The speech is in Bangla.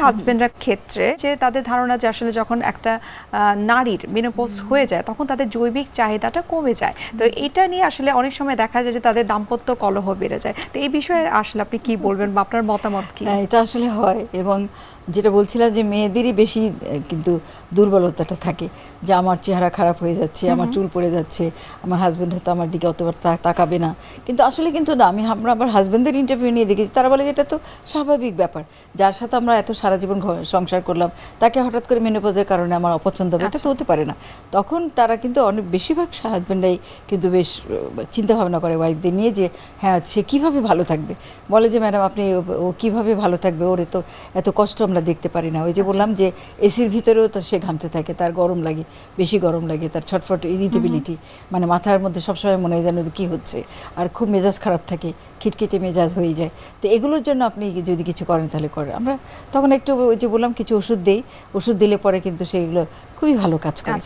হাজবেন্ডরা ক্ষেত্রে যে তাদের ধারণা যে আসলে যখন একটা নারীর মেনোপজ হয়ে যায় তখন তাদের জৈবিক চাহিদাটা কমে যায়, তো এটা নিয়ে আসলে অনেক সময় দেখা যায় যে তাদের দাম্পত্য কলহ বেড়ে যায়। তো এই বিষয়ে আসলে আপনি কি বলবেন বা আপনার মতামত কি? এটা আসলে হয়, এবং যেটা বলছিলাম যে মেয়েদেরই বেশি কিন্তু দুর্বলতাটা থাকে, যে আমার চেহারা খারাপ হয়ে যাচ্ছে, আমার চুল পড়ে যাচ্ছে, আমার হাজব্যান্ড হয়তো আমার দিকে অতবার তাকাবে না। কিন্তু আসলে কিন্তু না, আমরা আবার হাজব্যান্ডদের ইন্টারভিউ নিয়ে দেখেছি, তারা বলে যে এটা তো স্বাভাবিক ব্যাপার, যার সাথে আমরা এত সারা জীবন সংসার করলাম তাকে হঠাৎ করে মেনোপজের কারণে আমার অপছন্দ হবে, এটা তো হতে পারে না। তখন তারা কিন্তু অনেক বেশিরভাগ হাজব্যান্ডাই কিন্তু বেশ চিন্তা ভাবনা করে ওয়াইফদের নিয়ে, যে হ্যাঁ সে কীভাবে ভালো থাকবে। বলে যে ম্যাডাম আপনি ও কীভাবে ভালো থাকবে, ওর তো এত কষ্ট আমরা দেখতে পারি না। ওই যে বললাম যে এসির ভিতরেও তো সে ঘামতে থাকে, তার গরম লাগে, বেশি গরম লাগে, তার ছটফট ইরিটেবিলিটি, মানে মাথার মধ্যে সবসময় মনে হয় যেন কী হচ্ছে, আর খুব মেজাজ খারাপ থাকে, খিটখিটে মেজাজ হয়ে যায়। তো এগুলোর জন্য আপনি যদি কিছু করেন তাহলে করেন। আমরা তখন একটু ওই যে বললাম কিছু ওষুধ দিই, ওষুধ দিলে পরে কিন্তু সেইগুলো খুবই ভালো কাজ করে।